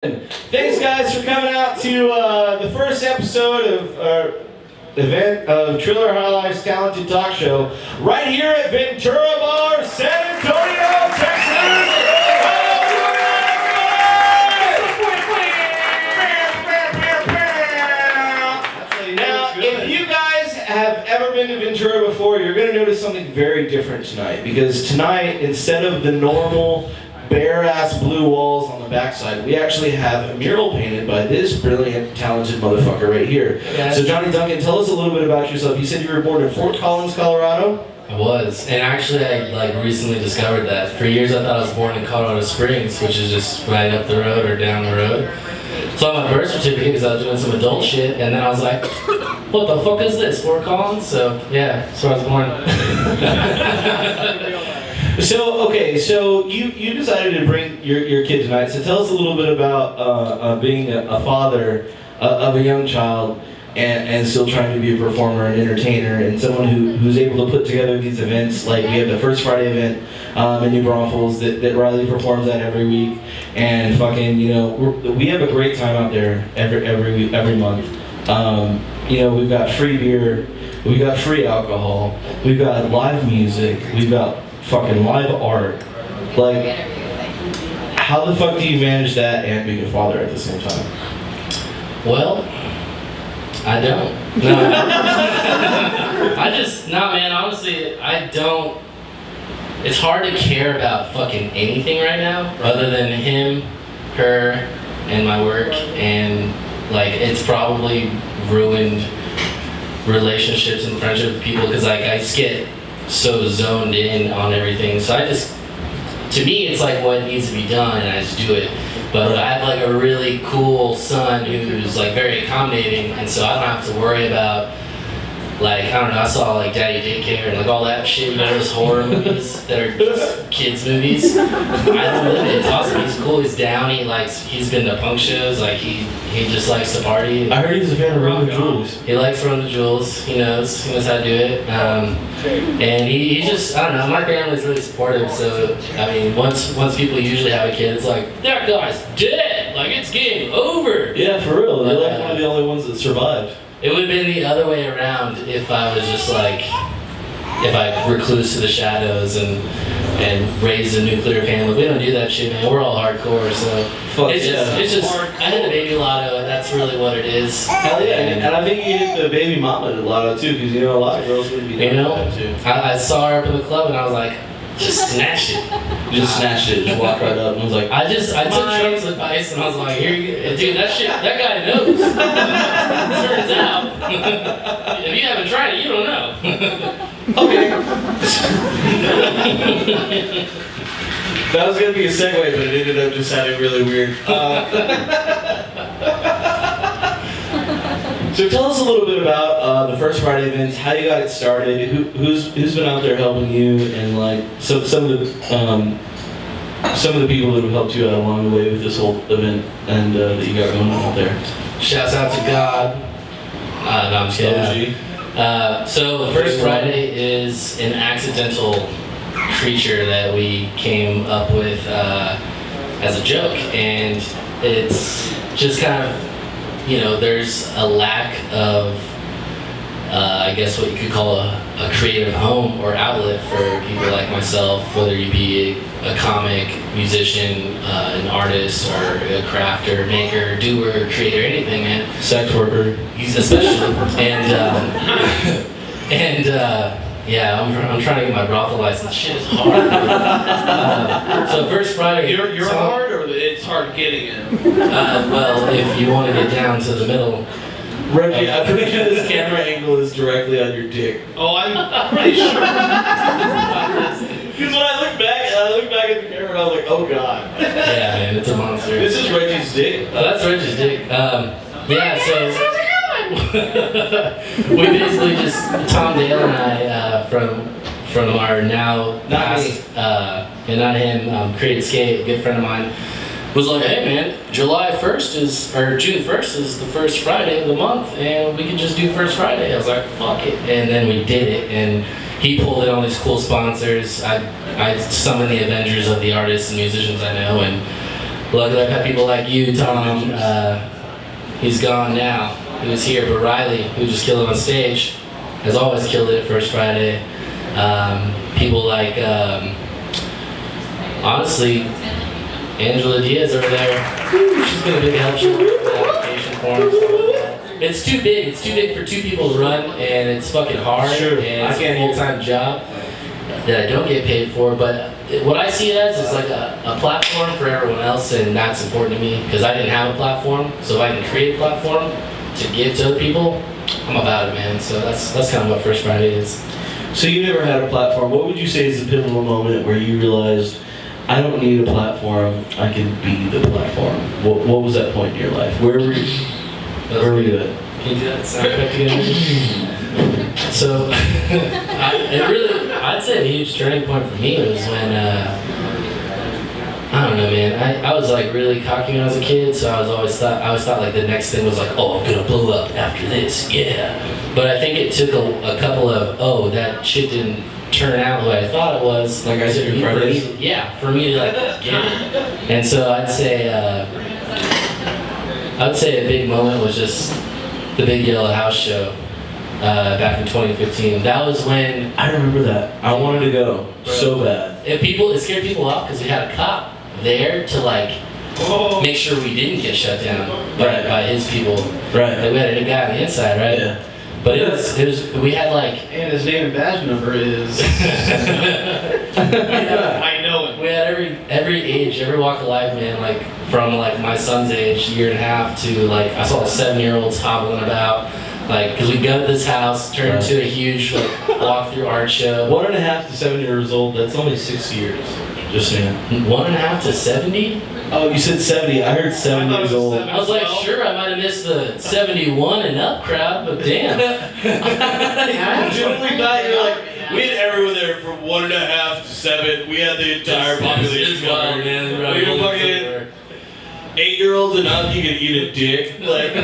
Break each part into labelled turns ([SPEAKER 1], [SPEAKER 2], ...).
[SPEAKER 1] Thanks, guys, for coming out to the first episode of our event of Triller High Life's Talented Talk Show right here at Ventura Bar, San Antonio, Texas. Now, if you guys have ever been to Ventura before, you're going to notice something very different tonight, because tonight, instead of the normal bare-ass blue walls on the backside, we actually have a mural painted by this brilliant, talented motherfucker right here. Yeah. So Johnny Duncan, tell us a little bit about yourself. You said you were born in Fort Collins, Colorado?
[SPEAKER 2] I was, and actually I recently discovered that. For years I thought I was born in Colorado Springs, which is just right up the road or down the road. So on my birth certificate, because I was doing some adult shit, and then I was like, what the fuck is this, Fort Collins? So yeah, that's where I was born.
[SPEAKER 1] So you decided to bring your kid tonight. So tell us a little bit about being a father of a young child and still trying to be a performer and entertainer and someone who's able to put together these events. Like we have the First Friday event in New Braunfels that Riley performs at every week, and fucking we have a great time out there every month. We've got free beer, we've got free alcohol, we've got live music, we've got fucking live art. Like, how the fuck do you manage that and being a father at the same time?
[SPEAKER 2] Well, I don't. No. Man, honestly, I don't. It's hard to care about fucking anything right now other than him, her, and my work, and like it's probably ruined relationships and friendships with people because like I just get so zoned in on everything. So to me, it's like what needs to be done, and I just do it. But I have like a really cool son who's like very accommodating, and so I don't have to worry about like, I don't know, I saw like Daddy Daycare and like all that shit, those horror movies that are just kids movies. I love it. It's awesome. He's cool. He's down. He's been to punk shows. Like he just likes to party.
[SPEAKER 1] I heard he's a fan of Run the Jewels.
[SPEAKER 2] He likes Run the Jewels. He knows how to do it. And he just, I don't know, my family's really supportive. So I mean, once people usually have a kid, it's like that guy's dead. Like it's game over.
[SPEAKER 1] Yeah, for real. They're like one of the only ones that survived.
[SPEAKER 2] It would have been the other way around if I was just like, if I recluse to the shadows and raised a nuclear family. We don't do that shit, man. We're all hardcore, so it's just I hit the baby lotto, and that's really what it is.
[SPEAKER 1] Hell yeah, and I think you hit the baby mama lotto too, because a lot of girls wouldn't be doing that too.
[SPEAKER 2] I saw her up in the club, and I was like, just snatch it.
[SPEAKER 1] Just walk right up and was like,
[SPEAKER 2] I took Trump's advice and I was like, here you go. Dude, that guy knows. Turns out. If you haven't tried it, you don't know.
[SPEAKER 1] Okay. That was going to be a segue, but it ended up just sounding really weird. So tell us a little bit about the First Friday events, how you got it started, who's been out there helping you, and like some of the people that have helped you out along the way with this whole event and that you got going on out there.
[SPEAKER 2] Shouts out to God. No, I'm just kidding. So the First Friday is an accidental creature that we came up with as a joke, and it's just kind of, there's a lack of, I guess what you could call a creative home or outlet for people like myself, whether you be a comic, musician, an artist, or a crafter, maker, doer, creator, anything, man.
[SPEAKER 1] Sex worker.
[SPEAKER 2] Especially. Yeah, I'm trying to get my brothel license. Shit is hard. So First Friday.
[SPEAKER 3] You're hard, or it's hard getting in?
[SPEAKER 2] Well, if you want to get down to the middle.
[SPEAKER 1] Reggie, I'm pretty sure this camera angle is directly on your dick.
[SPEAKER 3] Oh, I'm pretty sure.
[SPEAKER 1] Because when I look back at the camera, I was like, oh god.
[SPEAKER 2] Yeah, man, it's a monster.
[SPEAKER 1] This is Reggie's dick.
[SPEAKER 2] Oh, that's Reggie's dick. Yeah, so. We basically just, Tom Dale and I, from our now past, and not him, Creative Skate, a good friend of mine, was like, hey man, June 1st is the first Friday of the month, and we can just do First Friday. I was like, fuck it. And then we did it, and he pulled in all these cool sponsors. I summoned the Avengers of the artists and musicians I know, and Luckily, I've had people like you, Tom. He's gone now. He was here, but Riley, who just killed it on stage, has always killed it First Friday. People like, honestly, Angela Diaz over there. She's been a big help. She's the application forms. It's too big. It's too big for two people to run, and it's fucking hard.
[SPEAKER 1] Sure.
[SPEAKER 2] And it's a full-time job that I don't get paid for. But what I see it as is like a platform for everyone else, and that's important to me because I didn't have a platform. So if I can create a platform to give to other people, I'm about it, man. So that's kind of what First Friday is.
[SPEAKER 1] So you never had a platform. What would you say is the pivotal moment where you realized, I don't need a platform, I can be the platform? What was that point in your life? Where were you at?
[SPEAKER 2] Can you do that sound effect again? So, I'd say a huge turning point for me was when, I don't know, man. I was like really cocky when I was a kid, so I always thought like the next thing was like, oh, I'm gonna blow up after this, yeah. But I think it took a couple of, oh, that shit didn't turn out the way I thought it was.
[SPEAKER 1] Like I said, your Fridays?
[SPEAKER 2] Yeah, for me to like get it. And so I'd say a big moment was just the Big Yellow House show back in 2015. That was when
[SPEAKER 1] I remember that. I wanted to go so bad.
[SPEAKER 2] it scared people off because we had a cop there to like make sure we didn't get shut down by his people.
[SPEAKER 1] Right.
[SPEAKER 2] Like, we had a guy on the inside, right?
[SPEAKER 1] Yeah.
[SPEAKER 2] But it was we had like
[SPEAKER 3] And his name and badge number is. I know it.
[SPEAKER 2] we had every age, every walk of life, man. Like from like my son's age, year and a half, to like I saw 7-year-olds hobbling about. Like, because we go to this house, turn into a huge like walk-through art show.
[SPEAKER 1] 1.5 to 7 years old, that's only 6 years. Just saying.
[SPEAKER 2] 1.5 to 70?
[SPEAKER 1] Oh, you said 70. I heard 7
[SPEAKER 3] I thought it
[SPEAKER 1] years
[SPEAKER 3] was
[SPEAKER 1] old.
[SPEAKER 3] 7.
[SPEAKER 2] I was like, sure, I might have missed the 71 and up crowd, but damn.
[SPEAKER 1] I genuinely thought you were like, we had everyone there from 1.5 to 7. We had the entire population.
[SPEAKER 2] It's wild, man.
[SPEAKER 1] We were fucking 8-year-olds and up, you could eat a dick. Like.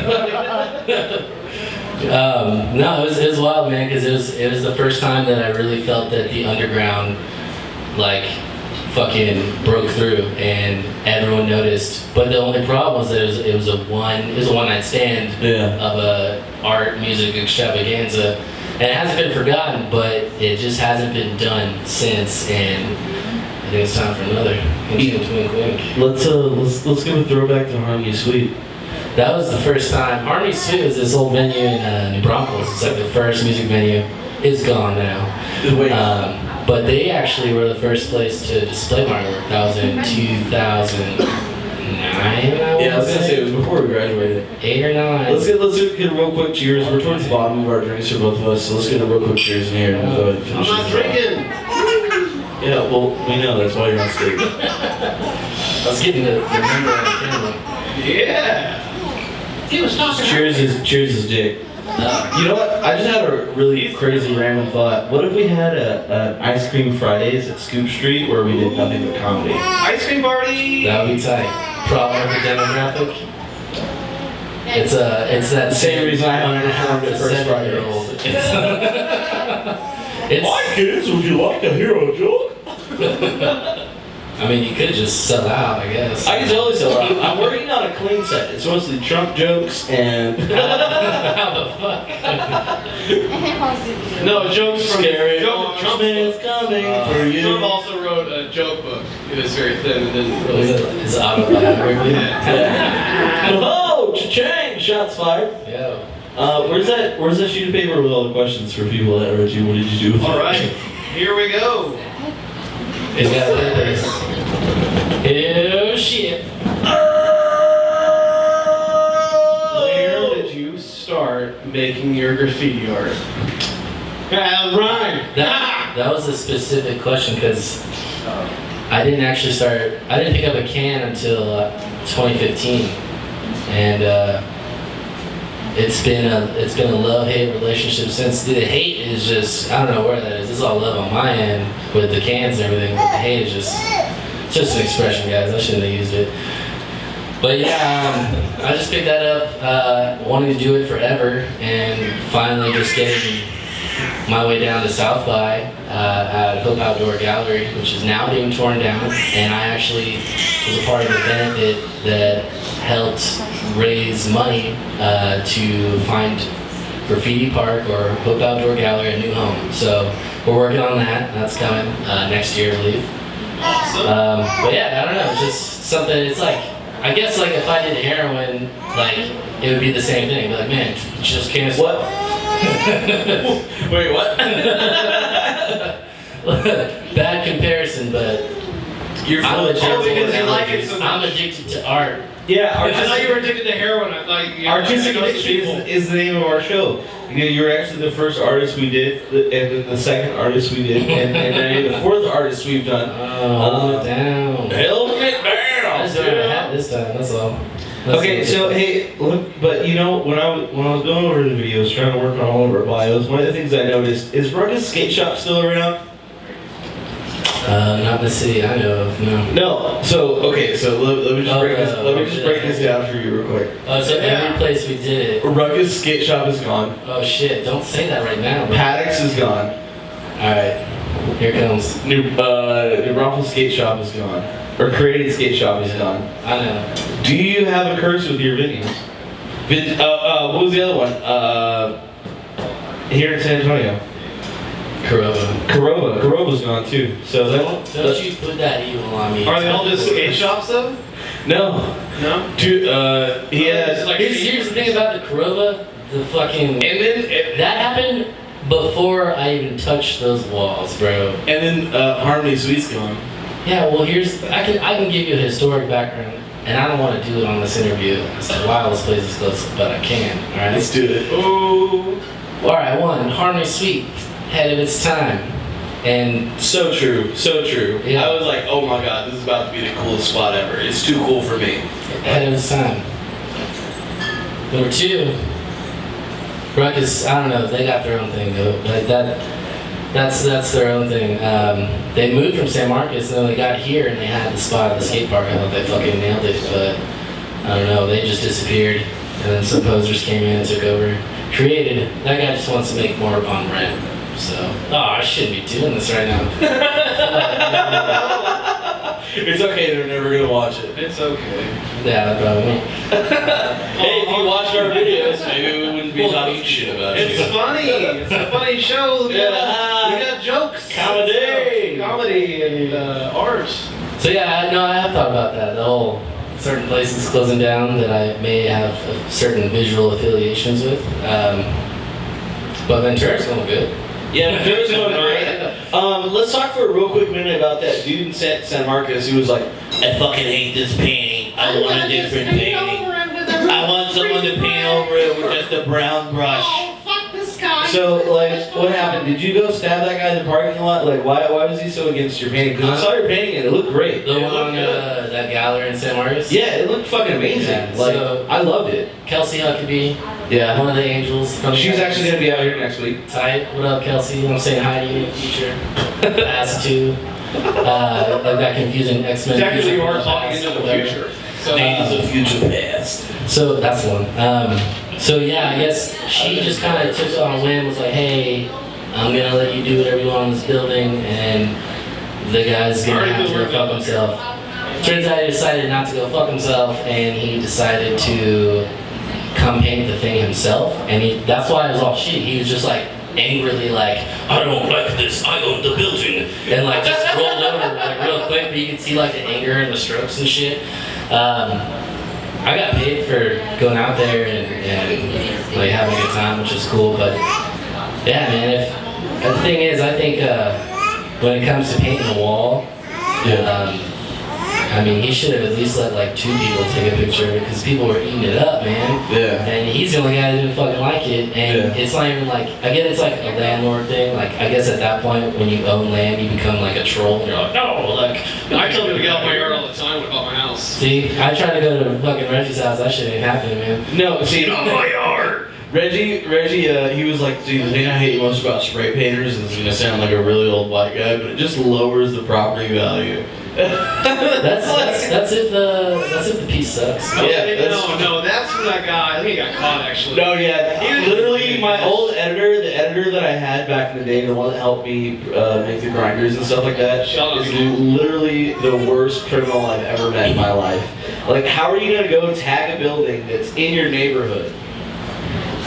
[SPEAKER 2] No, it was wild, man, because it was the first time that I really felt that the underground, like, fucking broke through and everyone noticed. But the only problem was that it was a one night stand of a art music extravaganza, and it hasn't been forgotten, but it just hasn't been done since. And I think it's time for another. Twink, wink.
[SPEAKER 1] Let's give a throwback to Harmony Suite.
[SPEAKER 2] That was the first time. Harmony Suite was this old venue in New Braunfels. It's like the first music venue. It's gone now. But they actually were the first place to display my work. That was in 2009.
[SPEAKER 1] Yeah, I was gonna say it was before we graduated.
[SPEAKER 2] 8 or 9.
[SPEAKER 1] Let's get a real quick cheers. We're towards the bottom of our drinks for both of us, so let's get a real quick cheers in here and we'll go ahead and
[SPEAKER 3] I'm
[SPEAKER 1] finish
[SPEAKER 3] not
[SPEAKER 1] this
[SPEAKER 3] drinking.
[SPEAKER 1] Yeah, well, we know that's why you're on stage.
[SPEAKER 2] I was getting the number on camera.
[SPEAKER 3] Yeah.
[SPEAKER 1] Cheers is Jake. You know what? I just had a really crazy random thought. What if we had an ice cream Fridays at Scoop Street where we did nothing but comedy?
[SPEAKER 3] Ice cream party.
[SPEAKER 2] That would be tight. Problem with the demographic. It's that
[SPEAKER 1] Same reason I underperformed at First
[SPEAKER 2] Fridays.
[SPEAKER 1] Hi kids, would you like a hero joke?
[SPEAKER 2] I mean, you could just sell out, I guess.
[SPEAKER 1] I can totally sell out. I'm working on a clean set. It's mostly Trump jokes and
[SPEAKER 2] How the fuck?
[SPEAKER 3] No, jokes from
[SPEAKER 1] scary.
[SPEAKER 3] Trump
[SPEAKER 1] Is coming for you.
[SPEAKER 3] Trump also wrote a joke book. It was very thin and didn't really.
[SPEAKER 2] Is autobiography?
[SPEAKER 1] Oh, cha-ching! Shots fired.
[SPEAKER 2] Yeah.
[SPEAKER 1] Where's that sheet of paper with all the questions for people that heard you? What did you do with it?
[SPEAKER 3] All right, here we go.
[SPEAKER 2] It's got this. Oh shit.
[SPEAKER 3] Where did you start making your graffiti art? Rhyme.
[SPEAKER 2] That was a specific question because I didn't pick up a can until 2015, and it's been a love-hate relationship since. The hate is just, I don't know where that is. It's all love on my end with the cans and everything, but the hate is just an expression, guys. I shouldn't have used it. But yeah, I just picked that up, wanting to do it forever, and finally just getting my way down to South by at Hope Outdoor Gallery, which is now being torn down, and I actually was a part of the benefit that helped raise money to find Graffiti Park or Hope Outdoor Gallery a new home. So we're working on that. That's coming next year, I believe. But yeah, I don't know. It's just something. It's like, I guess like if I did heroin, like it would be the same thing. Be like, man, just can't.
[SPEAKER 1] What? Wait, what?
[SPEAKER 2] Bad comparison, but
[SPEAKER 1] You're full of
[SPEAKER 3] Oh, because
[SPEAKER 1] shit.
[SPEAKER 3] you like it so
[SPEAKER 2] I'm
[SPEAKER 3] much.
[SPEAKER 2] addicted to art.
[SPEAKER 1] Yeah,
[SPEAKER 3] I thought you were addicted to heroin. I thought you
[SPEAKER 1] Artistic
[SPEAKER 3] I know
[SPEAKER 1] Addiction is the name of our show. You know, you're actually the first artist we did, and then the second artist we did, and then the fourth artist we've done.
[SPEAKER 2] Hold it down.
[SPEAKER 1] Held it
[SPEAKER 2] I
[SPEAKER 1] down.
[SPEAKER 2] just don't have a hat this time. That's all. That's
[SPEAKER 1] Okay,
[SPEAKER 2] all.
[SPEAKER 1] so hey, look, but you know, when I was going over the videos, trying to work on all of our bios, one of the things I noticed is Ruckus Skate Shop still around?
[SPEAKER 2] Not in the city I know of, no.
[SPEAKER 1] No. So okay, so let me just
[SPEAKER 2] Oh,
[SPEAKER 1] break this. Let me
[SPEAKER 2] oh,
[SPEAKER 1] just
[SPEAKER 2] yeah.
[SPEAKER 1] break this down for you real quick.
[SPEAKER 2] Oh, so
[SPEAKER 3] Yeah.
[SPEAKER 2] every place we did it.
[SPEAKER 1] Ruckus Skate Shop is gone.
[SPEAKER 2] Oh shit, don't say that right now, bro.
[SPEAKER 1] Paddocks is gone.
[SPEAKER 2] Alright, here it comes.
[SPEAKER 1] New Ruffles Skate Shop is gone. Or Created Skate Shop is gone.
[SPEAKER 2] I know.
[SPEAKER 1] Do you have a curse with your venues? What was the other one? Here in San Antonio.
[SPEAKER 2] Corova.
[SPEAKER 1] Corova's gone too. So
[SPEAKER 2] Don't you put that evil on me.
[SPEAKER 3] Are they all just skate shops though?
[SPEAKER 1] No.
[SPEAKER 3] No.
[SPEAKER 1] Dude, he has.
[SPEAKER 3] Like-
[SPEAKER 2] Here's the thing about the Corova, the fucking...
[SPEAKER 1] And then
[SPEAKER 2] That happened before I even touched those walls, bro.
[SPEAKER 1] Harmony Sweet's gone.
[SPEAKER 2] Yeah, well I can give you a historic background, and I don't want to do it on this interview. It's like, wow, this place is close, but I can, alright?
[SPEAKER 1] Let's do it.
[SPEAKER 3] Ooh.
[SPEAKER 2] Alright, one, Harmony Suite, ahead of its time. And
[SPEAKER 1] So true, so true.
[SPEAKER 2] Yeah.
[SPEAKER 1] I was like, oh my god, this is about to be the coolest spot ever. It's too cool for me.
[SPEAKER 2] ahead of its time. Number two, Ruckus, I don't know, they got their own thing though. Like that's their own thing. They moved from San Marcos and then they got here and they had the spot at the skate park. I thought they fucking nailed it, but I don't know, they just disappeared. And then some posers came in and took over. Created, that guy just wants to make more on rent. So, I shouldn't be doing this right now.
[SPEAKER 1] It's okay, they're never gonna watch it.
[SPEAKER 3] It's okay.
[SPEAKER 2] Yeah, that probably won't.
[SPEAKER 1] Hey, if you watched our videos, maybe we wouldn't be talking shit about
[SPEAKER 3] It's
[SPEAKER 1] you.
[SPEAKER 3] funny. It's a funny show. We got jokes.
[SPEAKER 1] Comedy.
[SPEAKER 3] Comedy and art.
[SPEAKER 2] So yeah, no, I have thought about that. The whole certain places closing down that I may have certain visual affiliations with. But Ventura's going good.
[SPEAKER 1] Yeah, Ventura's going great. Let's talk for a real quick minute about that dude in San Marcos who was like, I fucking hate this painting. I want a different painting. I want someone to paint over it with just a brown brush.
[SPEAKER 3] Oh, fuck this guy.
[SPEAKER 1] So, like, what happened? Did you go stab that guy in the parking lot? Like, why was he so against your painting? Because I saw your painting and it looked great.
[SPEAKER 2] The
[SPEAKER 1] It
[SPEAKER 2] one
[SPEAKER 1] looked
[SPEAKER 2] on
[SPEAKER 1] good.
[SPEAKER 2] that gallery in San Marcos?
[SPEAKER 1] Yeah, it looked fucking amazing.
[SPEAKER 2] Yeah,
[SPEAKER 1] Like,
[SPEAKER 2] so-
[SPEAKER 1] I loved it.
[SPEAKER 2] Kelsey Huckabee,
[SPEAKER 1] Yeah.
[SPEAKER 2] one of the angels. From
[SPEAKER 1] She's actually gonna be out here next week.
[SPEAKER 2] Tight. What up, Kelsey? I'm saying hi to you in the future. Pass to. Like that confusing X-Men.
[SPEAKER 3] It's actually
[SPEAKER 2] future
[SPEAKER 3] you are
[SPEAKER 2] from
[SPEAKER 3] talking
[SPEAKER 2] past,
[SPEAKER 3] into the
[SPEAKER 2] whatever.
[SPEAKER 3] future. So
[SPEAKER 1] Days of future past.
[SPEAKER 2] So that's one. So yeah, I guess she just kind of took it on a whim, was like, hey, I'm gonna let you do whatever you want in this building, and the guy's gonna have to go fuck himself. Turns out he decided not to go fuck himself, and he decided to come paint the thing himself, and that's why it was all shit. He was just like angrily like, I don't like this, I own the building, and like just rolled over like real quick, but you could see like the anger and the strokes and shit. I got paid for going out there and like having a good time, which is cool. But yeah, man. The thing is, I think when it comes to painting a wall, I mean, he should have at least let like 2 people take a picture because people were eating it up, man.
[SPEAKER 1] Yeah.
[SPEAKER 2] And he's the only guy that didn't fucking like it. And
[SPEAKER 1] Yeah.
[SPEAKER 2] it's not even like, I get it's like a landlord thing. Like, I guess at that point, when you own land, you become like a troll. And you're like, no, like.
[SPEAKER 3] I told him to get off my yard all the time when I bought my house.
[SPEAKER 2] See, I tried to go to fucking Reggie's house. That shit ain't happening, man.
[SPEAKER 1] No, see, on my yard. Reggie, he was like, see, the thing I hate most about spray painters, and it's gonna sound like a really old white guy, but it just lowers the property value.
[SPEAKER 2] That's if the piece sucks.
[SPEAKER 1] Yeah,
[SPEAKER 3] No, that's when I I think he got caught actually.
[SPEAKER 1] No, yeah. Literally, my old editor, the editor that I had back in the day, the one that helped me make the grinders and stuff like that, is literally the worst criminal I've ever met in my life. Like, how are you gonna go tag a building that's in your neighborhood,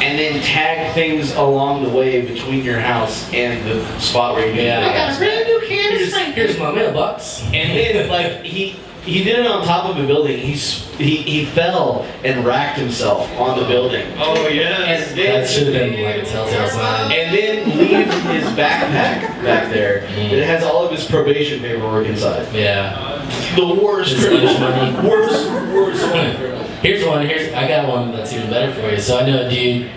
[SPEAKER 1] and then tag things along the way between your house and the spot where you
[SPEAKER 2] I got a brand new can. Here's my mailbox.
[SPEAKER 1] And then, like, he did it on top of a building. He fell and racked himself on the building.
[SPEAKER 3] Oh yes.
[SPEAKER 1] And then,
[SPEAKER 2] That should have been like a telltale sign.
[SPEAKER 1] and then leaves his backpack back there. It has all of his probation paperwork inside.
[SPEAKER 2] Yeah.
[SPEAKER 1] The worst
[SPEAKER 2] His
[SPEAKER 1] criminal.
[SPEAKER 2] lunch money.
[SPEAKER 1] Worst criminal.
[SPEAKER 2] Here's I got one that's even better for you. So I know a dude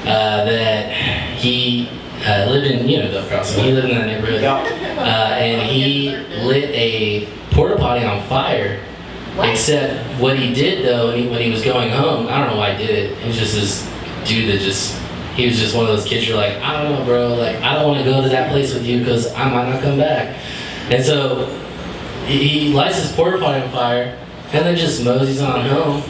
[SPEAKER 2] that he lived in, Dove Crossing. He lived in that neighborhood. And he lit a porta potty on fire. Except what he did though, when he was going home, I don't know why he did it. He was just this dude that he was just one of those kids you're like, I don't know, bro. Like, I don't want to go to that place with you because I might not come back. And so he lights his porta potty on fire and then just moseys on home.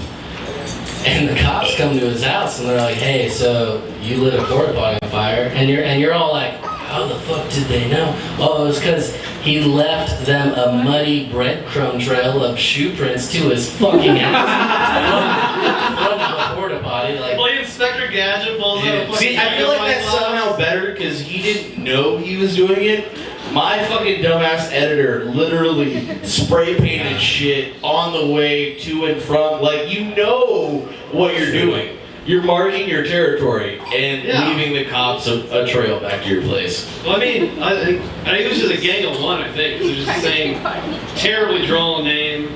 [SPEAKER 2] And the cops come to his house and they're like, hey, so you lit a porta potty on fire? And you're all like, how the fuck did they know? Oh, it was because he left them a muddy breadcrumb trail of shoe prints to his fucking house. From the porta potty, like.
[SPEAKER 3] Well, Inspector Gadget pulls out a fucking
[SPEAKER 1] See, I feel like that's somehow better because he didn't know he was doing it. My fucking dumbass editor literally spray painted shit on the way to and from. Like, you know what you're doing. You're marking your territory and leaving the cops a trail back to your place.
[SPEAKER 3] Well, I mean, I think it was just a gang of one. I think it was just the same terribly drawn name.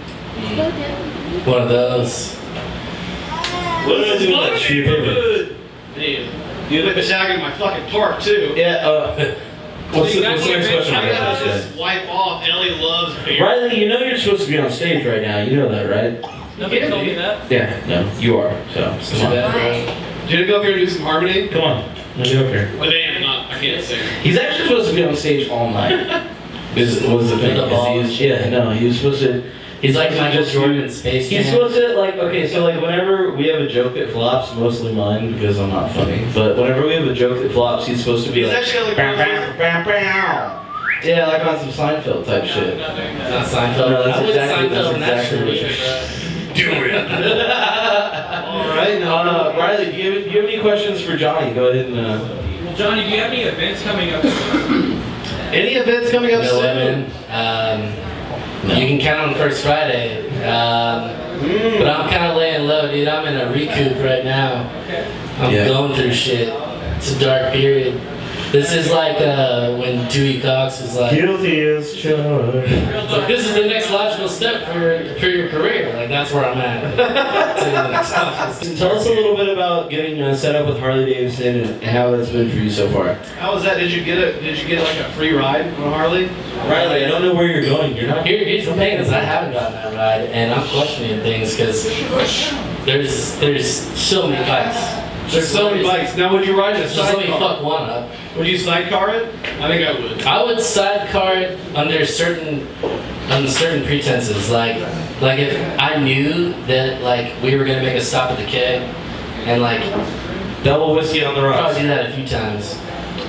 [SPEAKER 2] One of those.
[SPEAKER 1] What did I do with that sheet of paper?
[SPEAKER 3] Damn. You look attacking my fucking park too.
[SPEAKER 1] Yeah, what's the next question?
[SPEAKER 3] I gotta just wipe off Ellie loves beer.
[SPEAKER 1] Riley, you know you're supposed to be on stage right now. You know that, right?
[SPEAKER 3] Nobody told me that.
[SPEAKER 1] Yeah, no, you are. So, come on.
[SPEAKER 3] Did you go up here and do some harmony?
[SPEAKER 1] Come on, let's get up here.
[SPEAKER 3] Well, damn, I can't sing.
[SPEAKER 1] He's actually supposed to be on stage all night. Was the thing.
[SPEAKER 2] The ball.
[SPEAKER 1] He was supposed to.
[SPEAKER 2] He's like Michael Jordan in Space Jam.
[SPEAKER 1] He's supposed to, like, okay, so, like, whenever we have a joke that flops, mostly mine because I'm not funny, but whenever we have a joke that flops, he's supposed to be like,
[SPEAKER 3] actually
[SPEAKER 1] "Bow, bow, bow, bow." Yeah, like on some Seinfeld type shit.
[SPEAKER 2] Not Seinfeld.
[SPEAKER 1] No, that's
[SPEAKER 2] I would
[SPEAKER 1] exactly
[SPEAKER 2] Seinfeld in that
[SPEAKER 1] what
[SPEAKER 2] shit.
[SPEAKER 1] it is. Do it. All right, Riley, do you have any questions for Johnny? Go ahead and.
[SPEAKER 4] Well, Johnny, do you have any events coming up?
[SPEAKER 3] Any events coming up
[SPEAKER 2] No
[SPEAKER 3] soon?
[SPEAKER 2] women. You can count on First Friday. But I'm kind of laying low, dude. I'm in a recoup right now. I'm going through shit. It's a dark period. This is like when Dewey Cox was like,
[SPEAKER 1] Guilty as charged.
[SPEAKER 2] look, this is the next logical step for your career. Like, that's where I'm at.
[SPEAKER 1] Tell us a little bit about getting set up with Harley Davidson and how that's been for you so far.
[SPEAKER 3] How was that? Did you get like a free ride on a Harley?
[SPEAKER 1] Riley, I don't know where you're going. You're not.
[SPEAKER 2] Here's the thing is I haven't gotten that ride, and I'm questioning things because there's so many bikes.
[SPEAKER 3] There's so many bikes. Now, would you ride in a
[SPEAKER 2] Just let me
[SPEAKER 3] sidecar?
[SPEAKER 2] fuck one up.
[SPEAKER 3] Would you sidecar it? I think I would.
[SPEAKER 2] I would sidecar it under certain pretenses, like if I knew that like we were gonna make a stop at the keg, and like
[SPEAKER 1] Double whiskey on the rocks.
[SPEAKER 2] probably do that a few times.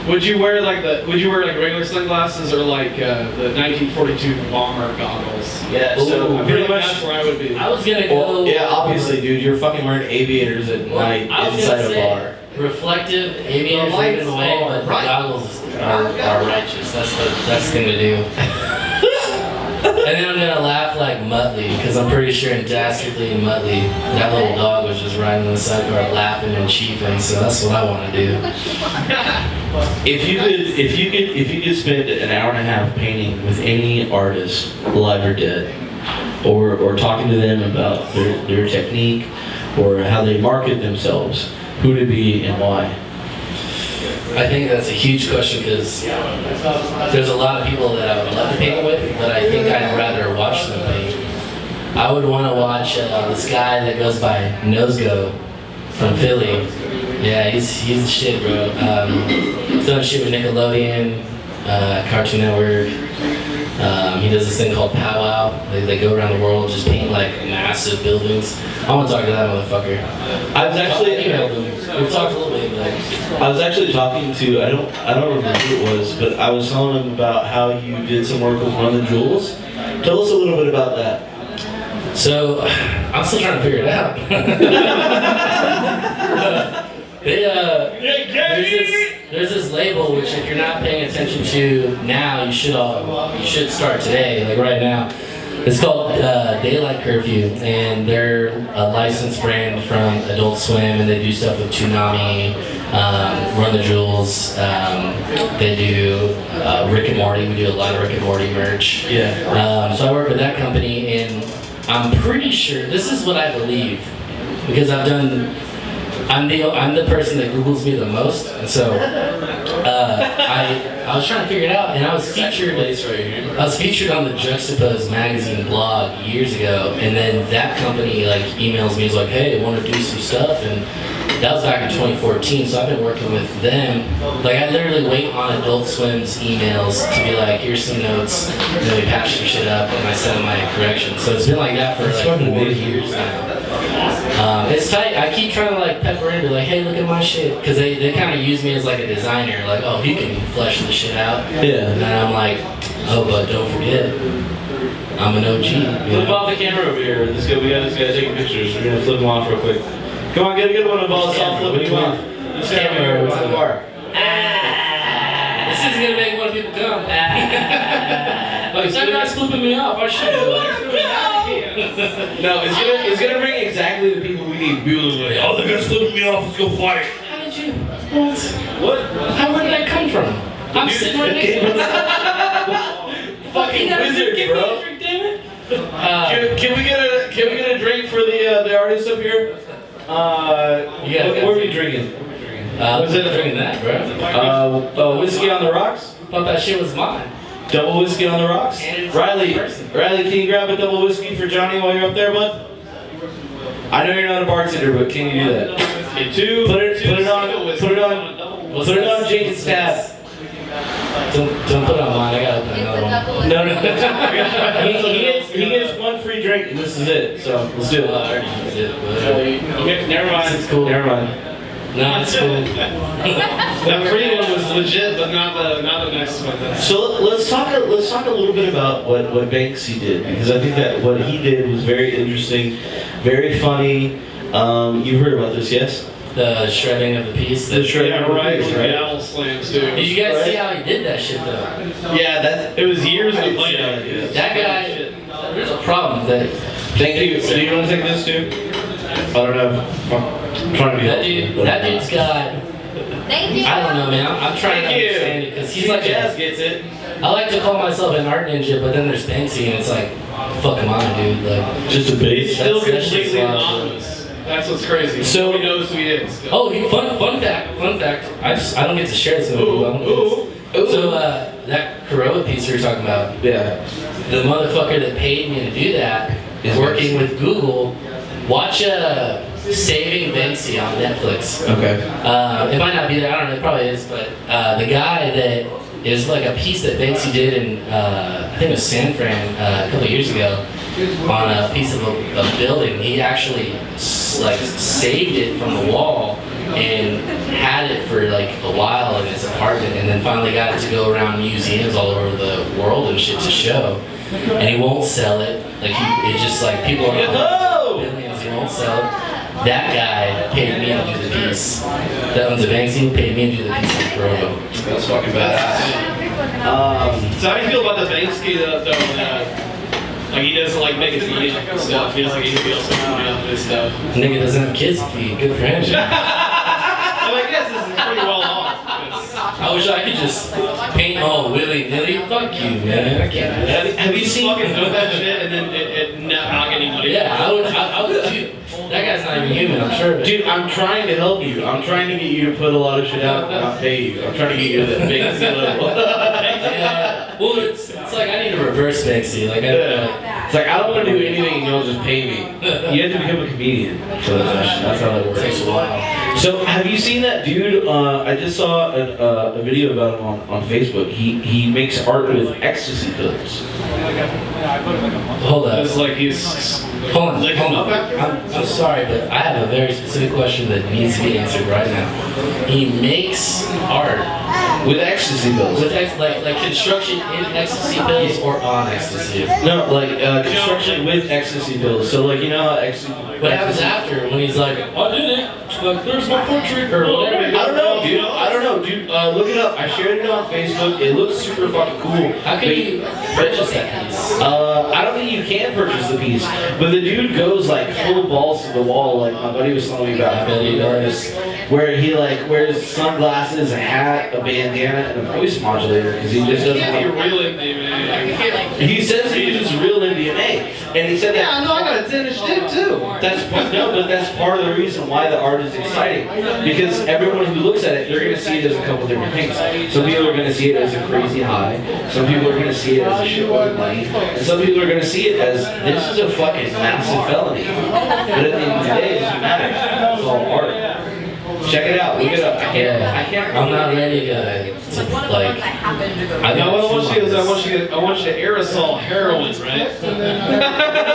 [SPEAKER 3] Would you wear like regular sunglasses or like the 1942 bomber goggles?
[SPEAKER 1] Yeah,
[SPEAKER 2] Ooh,
[SPEAKER 1] so
[SPEAKER 3] I
[SPEAKER 1] pretty
[SPEAKER 3] feel like
[SPEAKER 1] much.
[SPEAKER 3] that's where I would be.
[SPEAKER 2] I was gonna go.
[SPEAKER 1] Well, yeah, obviously, dude, you're fucking wearing aviators at night
[SPEAKER 2] I was
[SPEAKER 1] inside
[SPEAKER 2] gonna
[SPEAKER 1] a
[SPEAKER 2] say,
[SPEAKER 1] bar.
[SPEAKER 2] reflective aviators leading the way, but the goggles are righteous. That's the best thing to do. And then I'm gonna laugh like Muttley, because I'm pretty sure in Dastardly and Muttley, that little dog was just riding on the sidecar laughing and chiefing, so that's what I want to do.
[SPEAKER 1] If you could spend an hour and a half painting with any artist, alive or dead, or talking to them about their technique or how they market themselves, who would it be and why?
[SPEAKER 2] I think that's a huge question because there's a lot of people that I would love to paint with, but I think I'd rather watch them paint. I would want to watch this guy that goes by Nosego from Philly. Yeah, he's the shit, bro. He's done shit with Nickelodeon, Cartoon Network. He does this thing called Powwow. They go around the world, just paint like massive buildings. I want to talk to that motherfucker.
[SPEAKER 1] I was actually
[SPEAKER 2] We've talked a little bit, like.
[SPEAKER 1] I was actually talking to I don't remember who it was, but I was telling him about how you did some work with Run the Jewels. Tell us a little bit about that.
[SPEAKER 2] So, I'm still trying to figure it out. There's this label which, if you're not paying attention to now, you should start today, like right now. It's called Daylight Curfew, and they're a licensed brand from Adult Swim, and they do stuff with Toonami, Run the Jewels. They do Rick and Morty. We do a lot of Rick and Morty merch.
[SPEAKER 1] Yeah.
[SPEAKER 2] So I work with that company, and I'm pretty sure this is what I believe, because I'm the person that Googles me the most, and so I was trying to figure it out, and I was featured on the Juxtapoz magazine blog years ago, and then that company like emails me, is like, hey, I want to do some stuff, and that was back in 2014, so I've been working with them. Like, I literally wait on Adult Swim's emails to be like, here's some notes, and then we patch some shit up, and I send them my corrections. So it's been like that for like 4 years now. It's tight. I keep trying to like pepper in, be like, hey, look at my shit, because they kind of use me as like a designer, like, oh, you can flesh the shit out.
[SPEAKER 1] Yeah.
[SPEAKER 2] And then I'm like, oh, but don't forget, I'm an OG.
[SPEAKER 1] Flip off the camera over here. We got this guy taking pictures. We're gonna flip him off real quick. Come on, get a good one of all. Stop flipping him off. This guy over here with the bar.
[SPEAKER 2] This is gonna make more people come. Like, that guy's flipping me off. I should.
[SPEAKER 1] No, it's gonna bring exactly the people we need. People are like, oh, the guy's flipping me off. Let's go fight.
[SPEAKER 2] How did you? What? Where did that come from? I'm sitting right next to him.
[SPEAKER 1] Fucking wizard, bro. Can we get a drink for the artists up here? What are we drinking?
[SPEAKER 2] Was it drinking that, bro?
[SPEAKER 1] Whiskey on the rocks.
[SPEAKER 2] Thought that shit was mine.
[SPEAKER 1] Double whiskey on the rocks. Riley, can you grab a double whiskey for Johnny while you're up there, bud? I know you're not a bartender, but can you do that? Put it on Jake's tab.
[SPEAKER 2] Don't put it on mine. I gotta open another one.
[SPEAKER 1] No. He gets one free drink, and this is it. So let's do it.
[SPEAKER 3] Never mind.
[SPEAKER 2] It's cool.
[SPEAKER 1] Never mind.
[SPEAKER 2] No, it's cool.
[SPEAKER 3] That free one was legit, but not the next one.
[SPEAKER 1] So let's talk a little bit about what Banksy did, because I think that what he did was very interesting, very funny. You've heard about this, yes?
[SPEAKER 2] The shredding of the piece.
[SPEAKER 1] The shredding of the piece, right?
[SPEAKER 3] Gavel slams too.
[SPEAKER 2] Did you guys see how he did that shit though?
[SPEAKER 1] Yeah,
[SPEAKER 3] it was years in the
[SPEAKER 2] That guy, there's a problem that.
[SPEAKER 1] Thank you. Do you want to take this too? I don't know. I'm trying to be
[SPEAKER 2] that dude's got.
[SPEAKER 5] Thank you.
[SPEAKER 2] I don't know, man. I'm trying to understand it because he's like
[SPEAKER 1] Jazz gets it.
[SPEAKER 2] I like to call myself an art ninja, but then there's Banksy, and it's like, fuck am I, dude? Like,
[SPEAKER 1] just a base.
[SPEAKER 3] Still
[SPEAKER 2] That's
[SPEAKER 3] completely
[SPEAKER 2] wild.
[SPEAKER 3] anonymous. That's what's crazy.
[SPEAKER 1] So
[SPEAKER 3] nobody knows who he is.
[SPEAKER 2] Oh, fun fact. I don't get to share this with you. So that Kuroda piece we were talking about.
[SPEAKER 1] Yeah.
[SPEAKER 2] The motherfucker that paid me to do that is working with Google. Watch Saving Banksy on Netflix.
[SPEAKER 1] Okay.
[SPEAKER 2] It might not be there. I don't know. It probably is. But the guy that is like a piece that Banksy did in I think it was San Fran a couple of years ago on a piece of a building. He actually like saved it from the wall and had it for like a while in his apartment, and then finally got it to go around museums all over the world and shit to show. And he won't sell it. Like it's just like people are billions. He won't sell it. That guy paid me to do the piece. That one's a Banksy. Paid me to do the piece of Kuroda.
[SPEAKER 1] That's fucking badass.
[SPEAKER 3] So how do you feel about the Banksy though? Like he doesn't like making money off this stuff. He doesn't like anybody else making money off this stuff.
[SPEAKER 2] Nigga doesn't have kids to feed. Good for him.
[SPEAKER 3] I guess this is pretty well off.
[SPEAKER 2] I wish I could just paint all willy-nilly. Fuck you, man. I can't do that.
[SPEAKER 3] Have you seen fucking do that shit and then it not getting money?
[SPEAKER 2] Yeah, I would too. That guy's not even human, I'm sure of it.
[SPEAKER 1] Dude, I'm trying to help you. I'm trying to get you to put a lot of shit out and not pay you. I'm trying to get you to that Banksy level.
[SPEAKER 2] Yeah. Well, it's like I need to reverse Banksy. Like,
[SPEAKER 1] It's like, I don't want to do anything and you'll just pay me. You have to become a comedian. So that's how that works.
[SPEAKER 2] Takes a while.
[SPEAKER 1] So have you seen that dude? I just saw a video about him on Facebook. He makes art with ecstasy pills.
[SPEAKER 2] Hold up.
[SPEAKER 3] It's like he's
[SPEAKER 2] Hold on.
[SPEAKER 3] licking up.
[SPEAKER 2] I'm sorry, but I have a very specific question that needs to be answered right now. He makes art
[SPEAKER 1] With ecstasy pills.
[SPEAKER 2] with like construction in ecstasy pills or on ecstasy.
[SPEAKER 1] No, like construction with ecstasy pills. So like, you know how ecstasy.
[SPEAKER 2] What happens after when he's like, I did it. Like, there's my portrait or whatever.
[SPEAKER 1] I don't know, dude. Look it up. I shared it on Facebook. It looks super fucking cool.
[SPEAKER 2] How can you purchase that piece?
[SPEAKER 1] I don't think you can purchase the piece, but the dude goes like full balls to the wall, like my buddy was telling me about. The artist, where he like wears sunglasses, a hat, a bandana, and a voice modulator because he just doesn't.
[SPEAKER 3] You're
[SPEAKER 1] Want
[SPEAKER 3] real MDMA.
[SPEAKER 1] He says he uses real MDMA, and he said that.
[SPEAKER 3] Yeah, I know. I got a 10-inch dick too.
[SPEAKER 1] That's part of the reason why the art is exciting. Because everyone who looks at it, they're going to see it as a couple different things. Some people are going to see it as a crazy high. Some people are going to see it as a shitload of money. And some people are going to see it as this is a fucking massive felony. But at the end of the day, it doesn't matter. It's all art. Check it out. Look it up. I can't.
[SPEAKER 2] I'm not ready to like. I
[SPEAKER 3] Now what I want you to do is I want you to aerosol heroin, right? I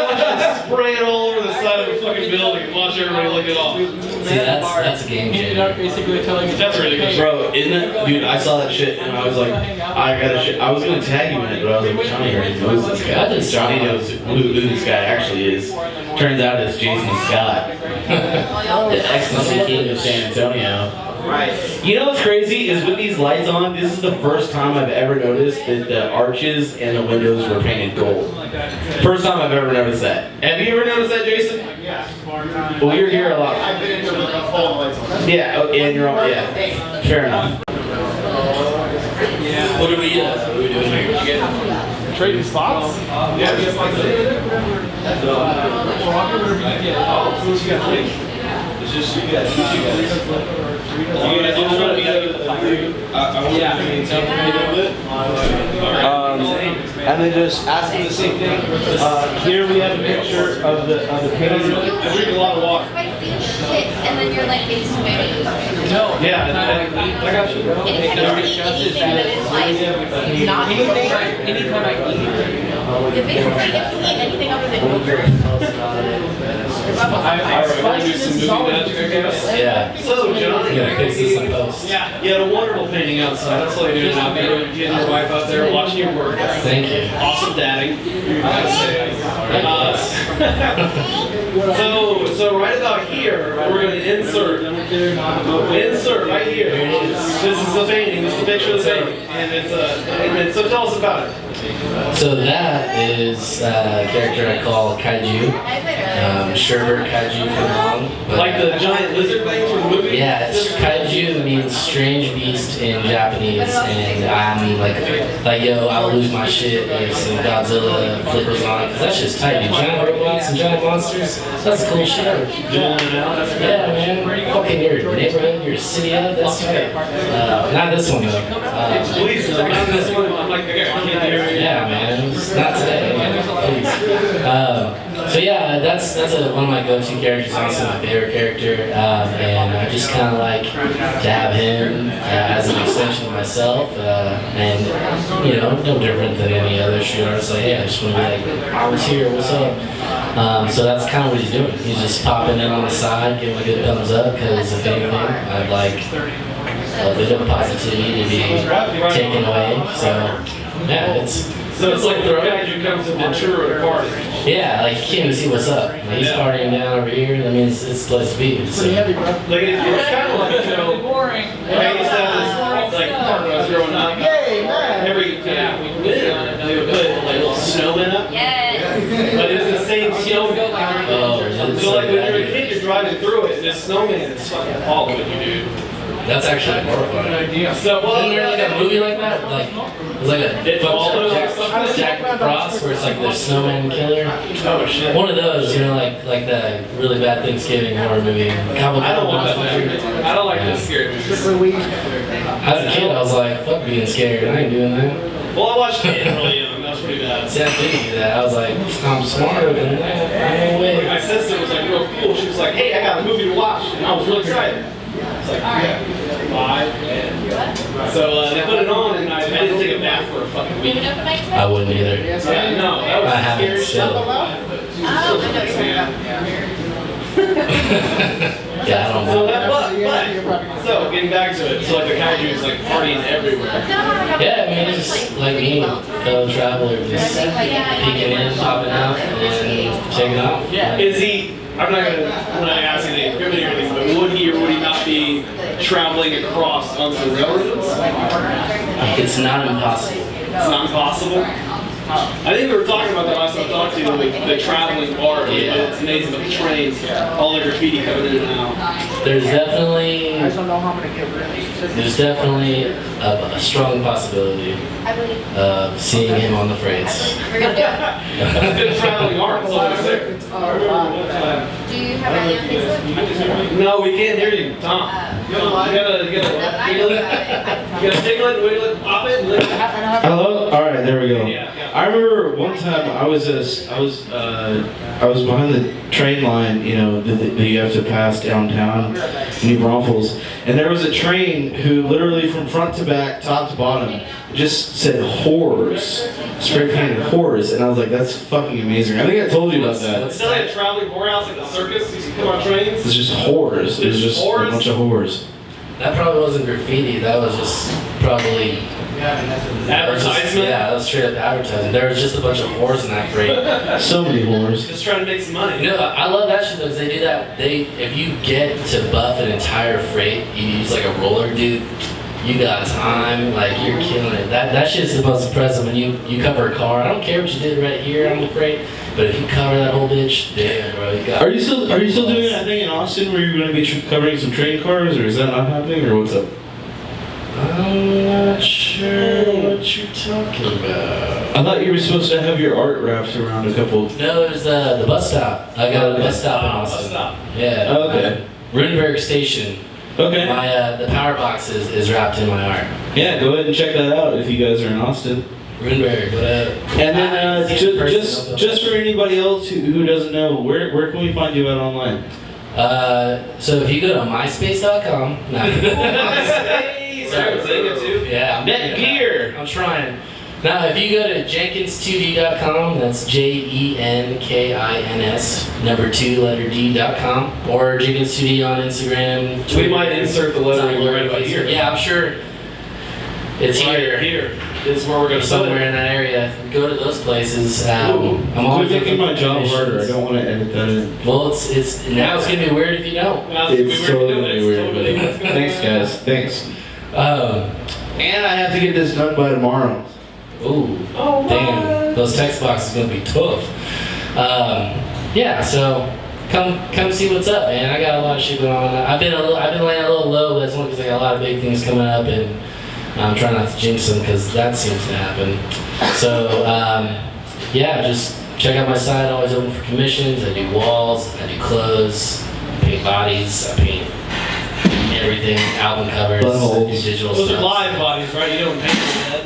[SPEAKER 3] want you to spray it all over the side of the fucking building and watch everybody lick it off.
[SPEAKER 2] See, that's a game changer.
[SPEAKER 4] Basically telling you
[SPEAKER 3] That's ridiculous.
[SPEAKER 1] Bro, isn't it? Dude, I saw that shit and I was like, I gotta shit. I was gonna tag you in it, but I was like, Johnny already knows this guy. Johnny knows who this guy actually is. Turns out it's Jason Scott, the ecstasy king of San Antonio.
[SPEAKER 3] Right.
[SPEAKER 1] You know what's crazy is with these lights on, this is the first time I've ever noticed that the arches and the windows were painted gold. First time I've ever noticed that. Have you ever noticed that, Jason?
[SPEAKER 5] Yeah.
[SPEAKER 1] Well, you're here a lot.
[SPEAKER 5] I've been into all the lights on.
[SPEAKER 1] Yeah, and you're all, yeah. Fair enough.
[SPEAKER 2] What are we doing?
[SPEAKER 4] trading spots.
[SPEAKER 3] Yeah, just like that.
[SPEAKER 1] It's just you guys. I want to and then just ask him the same thing. Here we have a picture of the painting.
[SPEAKER 3] I drink a lot of water.
[SPEAKER 6] And then you're like, it's tomatoes.
[SPEAKER 3] Yeah, I got you.
[SPEAKER 6] Anytime you eat anything that is like not anything I eat. Basically, if you eat anything other than yogurt.
[SPEAKER 2] Yeah.
[SPEAKER 3] So, Johnny,
[SPEAKER 2] You gotta fix this in post.
[SPEAKER 3] yeah, you had a wonderful painting outside. That's all you're doing now. You're getting your wife out there watching your work.
[SPEAKER 2] Thank you.
[SPEAKER 3] Awesome dadding. I gotta say. So right about here, we're gonna insert right here. This is the painting. This is the picture of the painting, and so tell us about it.
[SPEAKER 2] So that is a character I call Kaiju. Sherbert Kaiju for long. But
[SPEAKER 3] Like the giant lizard things from the movie.
[SPEAKER 2] yeah, Kaiju means strange beast in Japanese, and I'm like yo, I'll lose my shit if some Godzilla flippers on, cause that's just tight, dude. Giant robots and giant monsters, that's cool shit. Yeah, man, fucking your neighborhood, your city, that's tight. Not this one though.
[SPEAKER 3] Please, not this one. I'm like, okay, I can't hear it.
[SPEAKER 2] Yeah, man, not today, please. So yeah, that's one of my go-to characters, honestly my favorite character, and I just kind of like to have him as an extension of myself, and you know, no different than any other street artist. Like, hey, I just want to be like, I was here, what's up? So that's kind of what he's doing. He's just popping in on the side, giving a good thumbs up, because if anything, I'd like a bit of positivity to be taken away. So yeah, it's
[SPEAKER 3] like the guy who comes to Ventura to party.
[SPEAKER 2] yeah, like he came to see what's up. Like, he's partying down over here. That means it's a place to be. So.
[SPEAKER 3] Like it's kind of like, you know,
[SPEAKER 4] Boring.
[SPEAKER 3] I used to have this like park when I was growing up. Every time we lived, they would put like little snowmen up.
[SPEAKER 6] Yes.
[SPEAKER 3] But it's the same snowman.
[SPEAKER 2] Oh,
[SPEAKER 3] So like when you're a kid, you're driving through it, this snowman is fucking following you, dude.
[SPEAKER 2] that's actually horrifying.
[SPEAKER 3] So
[SPEAKER 2] Wasn't there like a movie like that? Like it was like a Jack Frost where it's like the snowman killer.
[SPEAKER 3] Oh shit.
[SPEAKER 2] One of those, you know, like the really bad Thanksgiving horror movie.
[SPEAKER 3] I don't want that. I don't like this scared movies.
[SPEAKER 2] As a kid, I was like, fuck being scared. I ain't doing that.
[SPEAKER 3] Well, I watched it really young. That was pretty bad.
[SPEAKER 2] See, I didn't do that. I was like, I'm smarter than that. No way.
[SPEAKER 3] My sister was like real cool. She was like, hey, I got a movie to watch. And I was really excited. It's like, yeah, 5, and so they put it on, and I didn't take a bath for a fucking week.
[SPEAKER 2] I wouldn't either.
[SPEAKER 3] Yeah, no, that was
[SPEAKER 2] I haven't
[SPEAKER 3] scary
[SPEAKER 2] still.
[SPEAKER 3] stuff.
[SPEAKER 2] Yeah, I don't
[SPEAKER 3] So
[SPEAKER 2] know.
[SPEAKER 3] that, so getting back to it, so like the kaiju is like partying everywhere.
[SPEAKER 2] Yeah, I mean, it's just like me, fellow traveler, just peeking in, popping out, and checking out.
[SPEAKER 3] Yeah. Is he? I'm not gonna ask any equipment or anything, but would he or would he not be traveling across on the railroads?
[SPEAKER 2] It's not impossible.
[SPEAKER 3] It's not impossible. I think we were talking about that last time I talked to you, like the traveling art.
[SPEAKER 2] Yeah.
[SPEAKER 3] But it's amazing with the trains, all the graffiti coming in and out.
[SPEAKER 2] There's definitely
[SPEAKER 4] I just don't know how I'm gonna get rid of it.
[SPEAKER 2] There's definitely a strong possibility of seeing him on the freights.
[SPEAKER 6] We're gonna do it.
[SPEAKER 3] That's good traveling art. That's all I'm saying.
[SPEAKER 6] Do you have any on Facebook?
[SPEAKER 3] No, we can't hear you, Tom. You gotta wiggle it. You gotta jiggle it, wiggle it, pop it, and lick it.
[SPEAKER 1] Hello. All right, there we go.
[SPEAKER 3] Yeah.
[SPEAKER 1] I remember one time I was behind the train line, you know, that you have to pass downtown New Braunfels, and there was a train who literally from front to back, top to bottom, just said "whores," spray painted "whores," and I was like, that's fucking amazing. I think I told you about that.
[SPEAKER 3] It's still like a traveling whorehouse like the circus. You come on trains.
[SPEAKER 1] It's just whores. It was just a
[SPEAKER 3] Whores?
[SPEAKER 1] bunch of whores.
[SPEAKER 2] That probably wasn't graffiti. That was just probably
[SPEAKER 3] Advertisement.
[SPEAKER 2] Yeah, that was straight up advertising. There was just a bunch of whores in that freight.
[SPEAKER 1] So many whores.
[SPEAKER 3] Just trying to make some money.
[SPEAKER 2] You know, I love that shit though, because they do that. If you get to buff an entire freight, you use like a roller, dude. You got time, like you're killing it. That shit's the most impressive when you cover a car. I don't care what you did right here on the freight, but if you cover that whole bitch, damn, bro, you got.
[SPEAKER 1] Are you still doing that thing in Austin where you're going to be covering some train cars, or is that not happening, or what's up?
[SPEAKER 2] I'm not sure what you're talking about.
[SPEAKER 1] I thought you were supposed to have your art wrapped around a couple.
[SPEAKER 2] No, there's the bus stop. I got a bus stop in Austin.
[SPEAKER 3] Bus stop.
[SPEAKER 2] Yeah.
[SPEAKER 1] Okay.
[SPEAKER 2] Rudenberg Station.
[SPEAKER 1] Okay.
[SPEAKER 2] My the power box is wrapped in my art.
[SPEAKER 1] Yeah, go ahead and check that out if you guys are in Austin.
[SPEAKER 2] Rudenberg, what up?
[SPEAKER 1] And then just for anybody else who doesn't know, where can we find you at online?
[SPEAKER 2] So if you go to myspace.com, yeah,
[SPEAKER 1] Netgear.
[SPEAKER 2] I'm trying. Now, if you go to jenkins2d.com, that's JENKINS, number 2, letter D.com, or Jenkins2d on Instagram.
[SPEAKER 3] We
[SPEAKER 2] Twitter,
[SPEAKER 3] might insert the lettering right about here.
[SPEAKER 2] Yeah, I'm sure it's
[SPEAKER 3] Right here is where we're gonna put
[SPEAKER 2] somewhere
[SPEAKER 3] it.
[SPEAKER 2] in that area. Go to those places.
[SPEAKER 1] I'm
[SPEAKER 2] always
[SPEAKER 1] making my
[SPEAKER 2] looking for
[SPEAKER 1] job harder. I
[SPEAKER 2] donations.
[SPEAKER 1] don't want to edit that in.
[SPEAKER 2] Well, it's now it's gonna be weird if you don't.
[SPEAKER 3] Well,
[SPEAKER 1] It's totally weird.
[SPEAKER 3] Totally.
[SPEAKER 1] Thanks, guys. Thanks.
[SPEAKER 2] Um,
[SPEAKER 1] And I have to get this done by tomorrow.
[SPEAKER 2] ooh, damn, those text boxes gonna be tough. Yeah, so come see what's up, man. I got a lot of shit going on. I've been laying a little low, but that's only because I got a lot of big things coming up, and I'm trying not to jinx them because that seems to happen. So yeah, just check out my site. Always open for commissions. I do walls. I do clothes. I paint bodies. I paint everything. Album covers. I do digital
[SPEAKER 3] Those
[SPEAKER 2] stuff.
[SPEAKER 3] are live bodies, right? You don't paint them dead.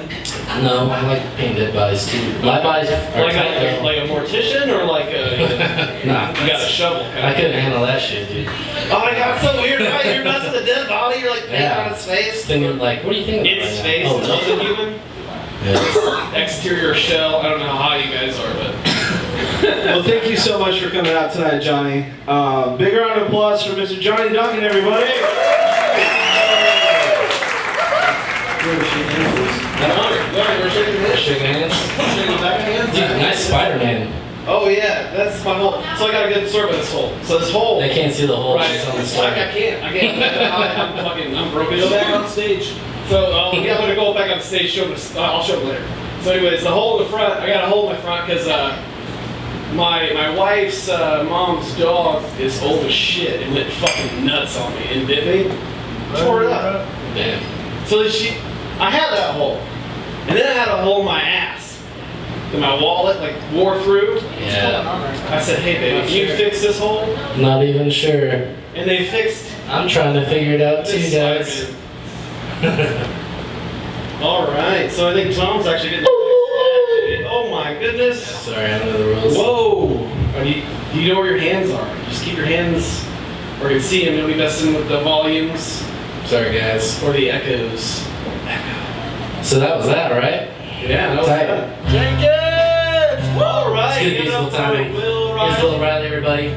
[SPEAKER 2] No, I like to paint dead bodies too. Live bodies are
[SPEAKER 3] Like
[SPEAKER 2] tight, though.
[SPEAKER 3] a mortician or like a
[SPEAKER 2] Nah,
[SPEAKER 3] you got a shovel.
[SPEAKER 2] I couldn't handle that shit, dude.
[SPEAKER 3] Oh my god, it's so weird, right? You're messing with a dead body, you're like painting
[SPEAKER 2] Yeah.
[SPEAKER 3] on its face.
[SPEAKER 2] Thinking like, what do you think? about
[SPEAKER 3] Its
[SPEAKER 2] right
[SPEAKER 3] face,
[SPEAKER 2] now?
[SPEAKER 3] it wasn't human.
[SPEAKER 2] Yeah.
[SPEAKER 3] Exterior shell, I don't know how you guys are, but
[SPEAKER 1] Well, thank you so much for coming out tonight, Johnny. Big round of applause for Mr. Johnny Duncan, everybody.
[SPEAKER 3] an honor. We're shaking hands.
[SPEAKER 2] Shaking hands.
[SPEAKER 3] Shaking the back of hands.
[SPEAKER 2] Dude, nice Spider-Man.
[SPEAKER 3] Oh yeah, that's my hole. So I gotta get the story about this hole. So this hole.
[SPEAKER 2] They can't see the hole.
[SPEAKER 3] Right.
[SPEAKER 2] It's on the
[SPEAKER 3] I
[SPEAKER 2] side.
[SPEAKER 3] can't. I'm broken. Go back on stage. So yeah, I'm gonna go back on stage. I'll show it later. So anyways, the hole in the front. I got a hole in my front because my wife's mom's dog is old as shit and went fucking nuts on me and bit me. Tore it up.
[SPEAKER 2] Damn.
[SPEAKER 3] So I had that hole, and then I had a hole in my ass. And my wallet like wore through.
[SPEAKER 2] Yeah.
[SPEAKER 3] I said, hey baby, can you fix this hole?
[SPEAKER 2] Not even sure.
[SPEAKER 3] And they fixed
[SPEAKER 2] I'm trying to figure it out too,
[SPEAKER 3] this
[SPEAKER 2] guys.
[SPEAKER 3] Spider-Man. All right, so I think Tom's actually getting. Oh my this?
[SPEAKER 2] Sorry, I don't know the rules.
[SPEAKER 3] Whoa! Do you know where your hands are? Just keep your hands where you can see them. You'll be messing with the volumes
[SPEAKER 2] Sorry, guys.
[SPEAKER 3] or the echoes.
[SPEAKER 2] So that was that, right?
[SPEAKER 3] Yeah, that was
[SPEAKER 2] Tight.
[SPEAKER 3] that.
[SPEAKER 2] Jenkins!
[SPEAKER 1] All right.
[SPEAKER 2] It's good
[SPEAKER 1] give it
[SPEAKER 2] musical
[SPEAKER 1] up for
[SPEAKER 2] timing.
[SPEAKER 1] Will
[SPEAKER 2] Here's
[SPEAKER 1] Riley.
[SPEAKER 2] Will Riley, everybody.